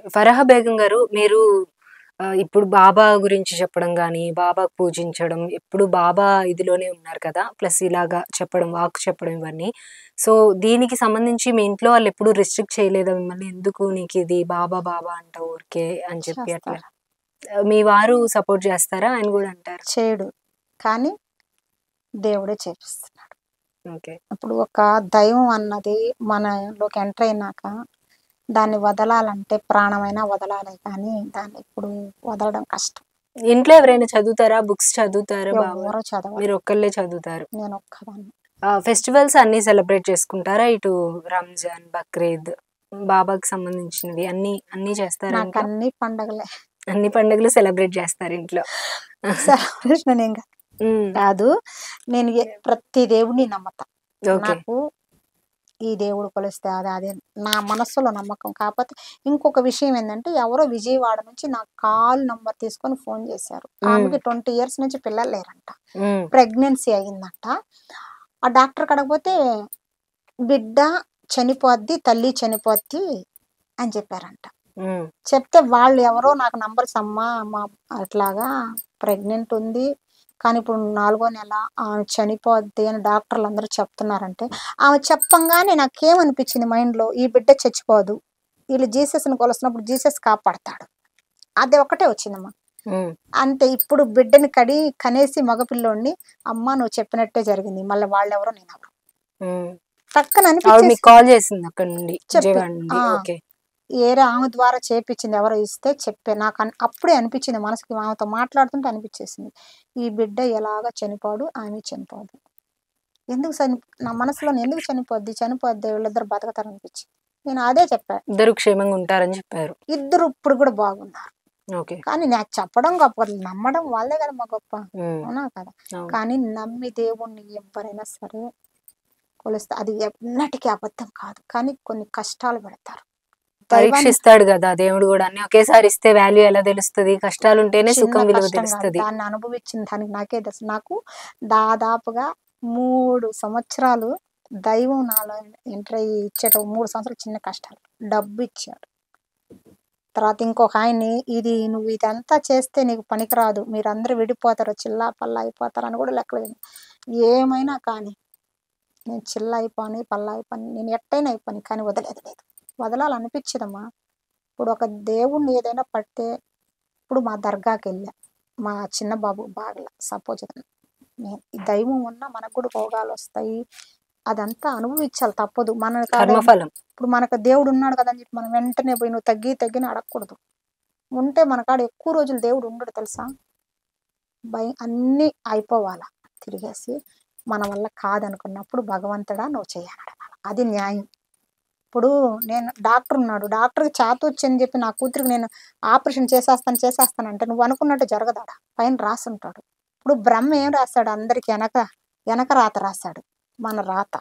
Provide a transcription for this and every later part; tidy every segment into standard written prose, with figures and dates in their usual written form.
ఫరహా బేగం గారు, మీరు ఇప్పుడు బాబా గురించి చెప్పడం గాని, బాబాకు పూజించడం, ఎప్పుడు బాబా ఇదిలోనే ఉన్నారు కదా! ప్లస్ ఇలాగా చెప్పడం, వాక్కు చెప్పడం ఇవన్నీ. సో, దీనికి సంబంధించి మీ ఇంట్లో వాళ్ళెప్పుడు రిస్ట్రిక్ట్ చేయలేదా మిమ్మల్ని? ఎందుకు నీకిది బాబా, బాబా అంటావు ఊరికే అని చెప్పి అట్లా? చేస్తారు. మీ వారు సపోర్ట్ చేస్తారా? ఆయన గూడా అంటారా? చేయడు. కానీ దేవుడే చేపిస్తున్నాడు. ఓకే. ఇప్పుడు ఒక దైవం అన్నది మనలోకి ఎంటర్ అయినాక దాన్ని వదలాలంటే ప్రాణమైనా వదలాలే కానీ దాన్ని ఇప్పుడు వదలడం కష్టం. ఇంట్లో ఎవరైనా చదువుతారా? బుక్స్ చదువుతారా బాగా? ఎవ్వరూ చదవరు. మీరొక్కళ్ళే చదువుతారు. నేనొక్కదాన్ని. ఫెస్టివల్స్ అన్నీ సెలబ్రేట్ చేసుకుంటారా? ఇటు రంజాన్, బక్రీద్, బాబాకి సంబంధించినవి అన్నీ చేస్తారా ఇంట్లో? నాకన్నీ పండగలే. అన్ని పండుగలు సెలబ్రేట్ చేస్తారు ఇంట్లో. సెలబ్రేషన్ ఏం హ్మ్. కాదు. నేను ప్రతి దేవుడిని నమ్ముతా. ఓకే. నాకు ఈ దేవుడు కొలిస్తే అదే నా మనస్సులో నమ్మకం. కాకపోతే ఇంకొక విషయం ఏందంటే ఎవరో విజయవాడ నుంచి నా కాల్ నంబర్ తీసుకొని ఫోన్ చేశారు. ఆమెకి 20 ఇయర్స్ నుంచి పిల్లలు లేరంట. హ్మ్. ప్రెగ్నెన్సీ అయిందంట. ఆ డాక్టర్ కాడకపోతే బిడ్డ చనిపోద్ది, తల్లి చనిపోద్ది అని చెప్పారంట. హ్మ్. చెప్తే వాళ్ళు ఎవరో నాకు నంబర్స్ అమ్మా మా అట్లాగా ప్రెగ్నెంట్ ఉంది. కానీ ఇప్పుడు 4వ నెల ఆమె చనిపోద్ది అని డాక్టర్లు అందరూ చెప్తున్నారంటే, ఆమె చెప్పంగానే నాకేమనిపించింది మైండ్‌లో ఈ బిడ్డ చచ్చిపోదు. వీళ్ళు జీసస్‌ని కొలుస్తున్నప్పుడు జీసస్ కాపాడతాడు. అది ఒక్కటే వచ్చిందమ్మా. హ్మ్. అంతే ఇప్పుడు బిడ్డని కనేసి మగపిల్లోడిని అమ్మ నువ్వు చెప్పినట్టే జరిగింది. మళ్ళీ వాళ్ళెవరో నేనెవరో. హ్మ్. టక్కన ఆవిడ మీకు అనిపించేసి కాల్ చేసింది అక్కడి నుండి, చెప్పి విజయవాడ నుండి. ఆ! ఓకే. ఏరే ఆమె ద్వారా చేపిచ్చింది ఎవరో ఇస్తే చెప్పా. అప్పుడే అనిపించింది మనసుకి ఆమెతో మాట్లాడుతుంటే అనిపించేసింది. ఈ బిడ్డ ఎలాగా చనిపోడు, ఆమె చనిపోదు. ఎందుకు నా మనసులోని ఎందుకు చనిపోద్ది? చనిపోద్ది వీళ్ళిద్దరు బతుకుతారనిపించింది. నేను అదే చెప్పా. ఇద్దరు క్షేమంగా ఉంటారని చెప్పారు. ఇద్దరు ఇప్పుడు కూడా బాగున్నారు. ఓకే. కానీ నాకు చెప్పడం గొప్ప కాదు. నమ్మడం వాళ్ళే కదమ్మా గొప్ప. హ్మ్. అవునా కదా? అవును. కానీ నమ్మి దేవుణ్ణి ఎవ్వరైనా సరే కొలుస్తే అది ఎన్నటికీ అబద్ధం కాదు. కానీ కొన్ని కష్టాలు పెడతారు. దైవాన్ని పరీక్షిస్తాడు గదా! దేవుడు గూడా. అన్నీ ఒకేసారి ఇస్తే వాల్యూ ఎలా తెలుస్తది? కష్టాలుంటేనే చిన్న సుఖం విలువ కష్టం కాదు. తెలుస్తది. దాన్ని అనుభవించిన దానికి నాకే తెలుసు. నాకు దాదాపుగా 3 సంవత్సరాలు దైవం నాలో ఎంటర్ అయ్యి 3 సంవత్సరాలు చిన్న కష్టాలు. డబ్బిచ్చాడు. తర్వాత ఇంకొక ఆయన్ని నువ్వు ఇదంతా చేస్తే నీకు పనికిరాదు. మీరందరూ విడిపోతారు. చిల్లా పల్లా అయిపోతారని కూడా లెక్కలేదు. ఏమైనా కానీ నేను చిల్లా అయిపోని, పల్లా అయిపోని, నేను ఎట్టైనా అయిపోని కానీ వదిలేది లేదు. వదలాలనిపిచ్చదమ్మా. ఇప్పుడు ఒక దేవుడిని ఏదైనా పడితే ఇప్పుడు మా దర్గాకెళ్ళా. మా చిన్న బాబు బాగల సపోజ్ ఈ దైవం ఉన్నా మనకు కూడా రోగాలొస్తాయి. అదంతా అనుభవించాలి తప్పదు. మన కాడ కర్మఫలం. ఇప్పుడు మనకు దేవుడు ఉన్నాడు కదా అని చెప్పి మనం వెంటనే పోయి నువ్వు తగ్గి అని అడగకూడదు. ఉంటే మన కాడ ఎక్కువ రోజులు దేవుడు ఉండడు తెలుసా? అన్నీ అయిపోవాల తిరిగేసి మన వల్ల కాదనుకున్నప్పుడు భగవంతుడా నువ్వు చెయ్యని అడగాల. అది న్యాయం. ఇప్పుడు నేను డాక్టర్ ఉన్నాడు. డాక్టర్‌కి చేతొచ్చని చెప్పి నా కూతురికి నేను ఆపరేషన్ చేసేస్తానంటే నువ్వు అనుకున్నట్టు జరగదాడ. పైన రాసుంటాడు. ఇప్పుడు బ్రహ్మ ఏం రాస్తాడు అందరికి ఎనక రాత రాసాడు. మన రాత.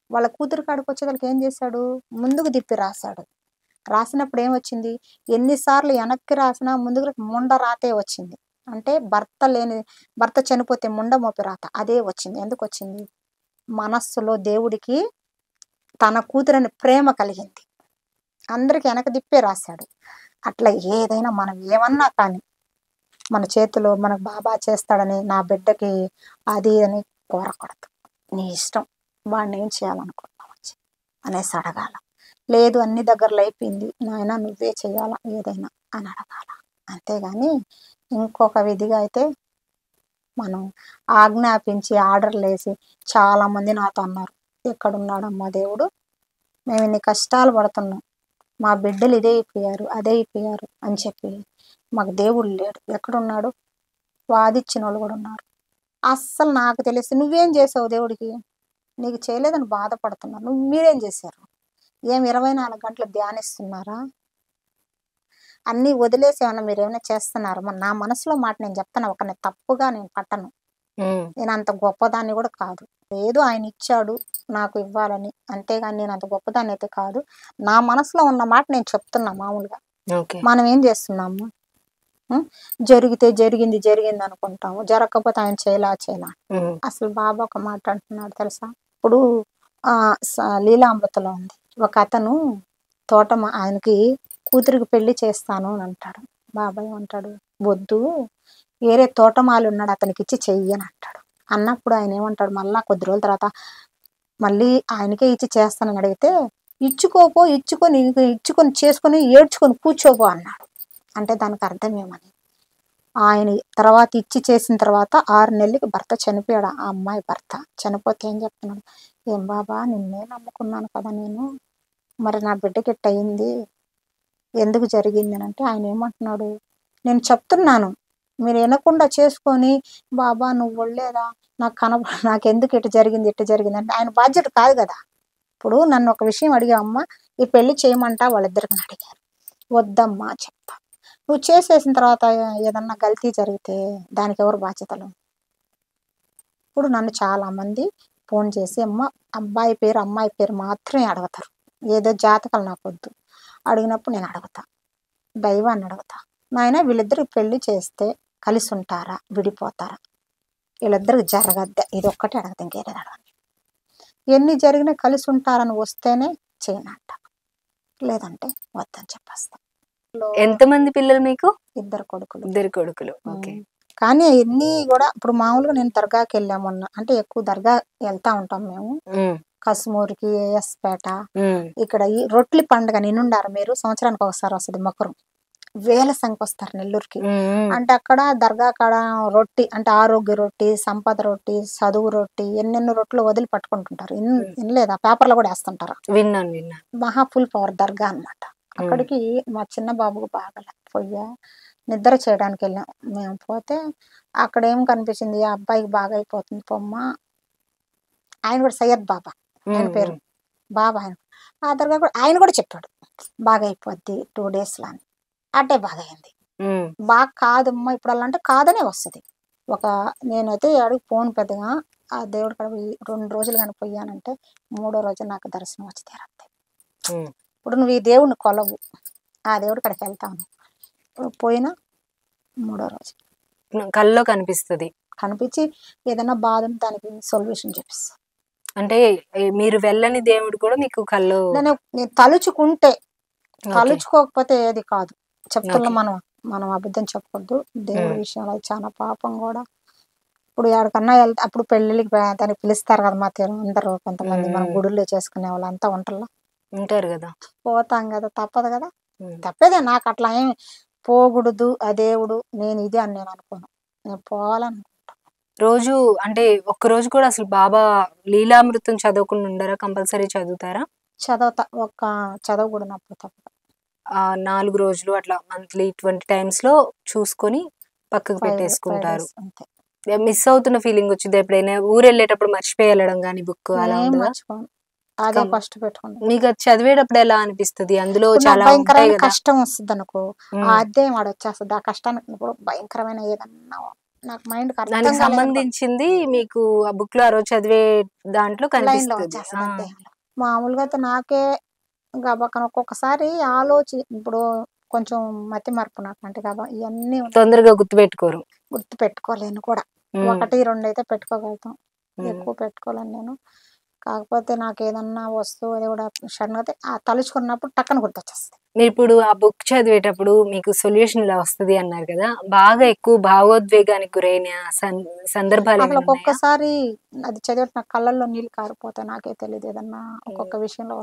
వాళ్ళ కూతురి కాడికొచ్చేదలకి ఏం చేశాడు? ముందుకు తిప్పి రాసాడు. రాసినప్పుడు ఏమొచ్చింది? ఎన్ని సార్లు ఎనక్కి రాసినా ముందుకు ముండ రాతే వచ్చింది. అంటే భర్త చనిపోతే ముండ మోపి రాత. అదే వచ్చింది. ఎందుకొచ్చింది? మనస్సులో దేవుడికి తన కూతురని ప్రేమ కలిగింది. అందరికి వెనక దిప్పే రాశాడు. అట్లా ఏదైనా మనం ఏమన్నా కానీ మన చేతిలో మనకు బాబా చేస్తాడని నా బిడ్డకి అది అని కోరకూడదు. నీ ఇష్టం. వాడిని ఏం చేయాలనుకుంటున్నావు వచ్చి అనేసి అడగాల. లేదు అన్ని దగ్గరలో అయిపోయింది. నాయనా నువ్వే చేయాలా ఏదైనా అని అడగాల. అంతేగాని ఇంకొక విధిగా అయితే మనం ఆజ్ఞాపించి ఆర్డర్‌లేసి చాలామంది నాతో అన్నారు. ఎక్కడున్నాడమ్మా దేవుడు? మేము ఇన్ని కష్టాలు పడుతున్నాం. మా బిడ్డలు ఇదే అయిపోయారు, అదే అయిపోయారు అని చెప్పి మాకు దేవుడు లేడు. ఎక్కడున్నాడు? వాదిచ్చినోళ్ళు కూడా ఉన్నారు. అస్సలు నాకు తెలిసి నువ్వేం చేసావు దేవుడికి? నీకు చేయలేదని బాధపడుతున్నారు. మీరేం చేశారు? 24 గంటలు ధ్యానిస్తున్నారా? అన్నీ వదిలేసి ఏమన్నా మీరేమైనా చేస్తున్నారా? నా మనసులో మాట నేను చెప్తాను. ఒకరిని తప్పుగా నేను పట్టను. నేను అంత గొప్పదాన్ని కూడా కాదు. ఏదో ఆయన ఇచ్చాడు నాకు ఇవ్వాలని. అంతేగాని నేను అంత గొప్పదాన్ని అయితే కాదు. నా మనసులో ఉన్న మాట నేను చెప్తున్నా మామూలుగా. ఓకే. మనం ఏం చేస్తున్నాము? జరిగితే జరిగింది అనుకుంటాము. జరగకపోతే ఆయన చేయలా. అసలు బాబా ఒక మాట అంటున్నాడు తెలుసా? ఇప్పుడు లీలామృతలో ఉంది. ఒక అతను ఆయనకి కూతురికి పెళ్లి చేస్తాను అని అంటాడు. బాబాయ్ అంటాడు, వద్దు, వేరే తోటమాలి ఉన్నాడు, అతనికి ఇచ్చి చెయ్యి అని అంటాడు. అన్నప్పుడు ఆయన ఏమంటాడు, మళ్ళా కొద్ది రోజుల తర్వాత మళ్ళీ ఆయనకే ఇచ్చి చేస్తానని అడిగితే, ఇచ్చుకోపో, ఇచ్చుకొని ఇచ్చుకొని చేసుకొని ఏడ్చుకొని కూర్చోపో అన్నాడు. అంటే దానికి అర్థం ఏమని, ఆయన తర్వాత ఇచ్చి చేసిన తర్వాత 6 నెలలకి భర్త చనిపోయాడు. ఆ అమ్మాయి భర్త చనిపోతే ఏం చెప్తున్నాడు, ఏం బాబా నిన్నే నమ్ముకున్నాను కదా నేను, మరి నా బిడ్డకి ఇట్ట అయింది, ఎందుకు జరిగింది అని అంటే ఆయన ఏమంటున్నాడు, నేను చెప్తున్నాను మీరు వినకుండా చేసుకొని, బాబా నువ్వు ఒళ్ళేదా, నాకెందుకు ఇటు జరిగింది అంటే ఆయన బాధ్యత కాదు కదా. ఇప్పుడు నన్ను ఒక విషయం అడిగావమ్మా, ఈ పెళ్లి చేయమంటా వాళ్ళిద్దరికి అడిగారు, వద్దమ్మా చెప్తా, నువ్వు చేసేసిన తర్వాత ఏదన్నా గల్తీ జరిగితే దానికి ఎవరు బాధ్యతలు. ఇప్పుడు నన్ను చాలా మంది ఫోన్ చేసి అబ్బాయి పేరు అమ్మాయి పేరు మాత్రమే అడుగుతారు, ఏదో జాతకాలు నాకు వద్దు. అడిగినప్పుడు నేను అడుగుతా, దైవాన్ని అడుగుతా, నాయన వీళ్ళిద్దరికి పెళ్లి చేస్తే కలిసి ఉంటారా విడిపోతారా, వీళ్ళిద్దరికి జరగద్దా, ఇది ఒక్కటే అడగదు, ఇంకేది అడగదు. ఎన్ని జరిగినా కలిసి ఉంటారని వస్తేనే చేయనంట, లేదంటే వద్దని చెప్పేస్తా. ఎంతమంది పిల్లలు మీకు? 2 కొడుకులు. 2 కొడుకులు. ఓకే. కానీ ఎన్ని కూడా ఇప్పుడు మామూలుగా నేను దర్గాకి వెళ్ళామన్న, అంటే ఎక్కువ దర్గా వెళ్తా ఉంటాం మేము, కసుమూరికి, ఏఎస్పేట. ఇక్కడ ఈ రొట్లి పండుగ నిన్నుండారు మీరు, సంవత్సరానికి ఒకసారి వస్తుంది మొక్కరం, వేల సంఖ్య వస్తారు నెల్లూరుకి. అంటే అక్కడ దర్గా కాడ రొట్టి అంటే ఆరోగ్య రొట్టి, సంపద రొట్టి, చదువు రొట్టి, ఎన్నెన్నో రొట్టెలు వదిలి పట్టుకుంటుంటారు. వినలేదా, పేపర్లో కూడా వేస్తుంటారు. విన్నాను. మహా ఫుల్ పవర్ దర్గా అనమాట. అక్కడికి మా చిన్న బాబుకు బాగా పోయా, నిద్ర చేయడానికి వెళ్ళాం మేము. పోతే అక్కడ ఏం కనిపించింది, ఆ అబ్బాయికి బాగా అయిపోతుంది పొమ్మ, ఆయన కూడా సయ్యద్ బాబా ఆయన పేరు, బాబా ఆయన. ఆ దర్గా కూడా ఆయన కూడా చెప్పాడు బాగా అయిపోద్ది 2 డేస్లో అని. అట్టే బాగా అయింది. బాగా కాదమ్మా ఇప్పుడు అలా అంటే కాదనే వస్తుంది. నేనైతే అడిగి పోను పెద్దగా, ఆ దేవుడు కాడ 2 రోజులు కానీ పోయానంటే 3వ రోజు నాకు దర్శనం వచ్చి తీరద్ది. ఇప్పుడు నువ్వు ఈ దేవుడిని కొలవు, ఆ దేవుడి కాడికి వెళ్తాను, పోయినా 3వ రోజు కల్లో కనిపించి ఏదైనా బాధ దానికి సొల్యూషన్ చూపిస్తా. అంటే మీరు వెళ్ళని దేవుడు కూడా మీకు కల్లో, నేను తలుచుకుంటే, తలుచుకోకపోతే ఏది కాదు చెప్తున్నా. మనం అబద్ధం చెప్పొద్దు దేవుడి విషయంలో, చాలా పాపం కూడా. ఇప్పుడు ఎక్కడికన్నా వెళ్తే అప్పుడు పెళ్ళిళ్ళకి దానికి పిలుస్తారు కదా మా అందరూ, కొంతమంది మన గుడుల్లో చేసుకునే వాళ్ళు అంతా ఉంటారు కదా, పోతాం కదా, తప్పదు కదా. తప్పేదే, నాకు అట్లా ఏం పోకూడదు ఆ దేవుడు నేను ఇది అని నేను అనుకోను, నేను పోవాలనుకుంటా. రోజు అంటే ఒక్కరోజు కూడా అసలు బాబా లీలామృతం చదవకుండా ఉండరా? కంపల్సరీ చదువుతారా? చదవతా, చదవకూడనప్పుడు తప్ప. 4 రోజులు అట్లా మంత్లీ 20 times లో చూసుకొని పక్కకు పెట్టేసుకుంటారు. మిస్ అవుతున్న ఫీలింగ్ వచ్చింది ఎప్పుడైనా? ఊరు వెళ్ళేటప్పుడు మర్చిపోయి వెళ్ళడం కానీ బుక్ అలా ఉందా? అదే ఫస్ట్ పెట్టుకుంటా. మీకు అది చదివేటప్పుడు ఎలా అనిపిస్తుంది? అందులో చాలా భయంకరమైన కష్టం వస్తుంది అనుకో, ఆ అధ్యాయం వాడు వచ్చేస్తుంది, ఆ కష్టానికి ఇప్పుడు భయంకరమైన ఏదన్నా నాకు మైండ్ దానికి సంబంధించింది మీకు ఆ బుక్ లో ఆ రోజు చదివే దాంట్లో కనిపిస్తుంది. మామూలుగా అయితే నాకే గబక్కన ఒక్కొక్కసారి ఇప్పుడు కొంచెం మతి మరపు నాకు, అంటే ఇవన్నీ తొందరగా గుర్తు పెట్టుకోలేను కూడా. 1, 2 అయితే పెట్టుకోగలుగుతాం, ఎక్కువ పెట్టుకోలేను నేను. కాకపోతే నాకు ఏదన్నా వస్తువు అది కూడా సడన్ గా తలుచుకున్నప్పుడు టక్కన గుర్తొచ్చేస్తుంది. మీరు ఇప్పుడు ఆ బుక్ చదివేటప్పుడు మీకు సొల్యూషన్ ఇలా వస్తుంది అన్నారు కదా, బాగా ఎక్కువ భావోద్వేగానికి గురైన సందర్భాలు అసలు ఒక్కొక్కసారి అది చదివేట నా కళ్ళల్లో నీళ్ళు కారిపోతాయి, నాకే తెలియదు ఏదన్నా ఒక్కొక్క విషయంలో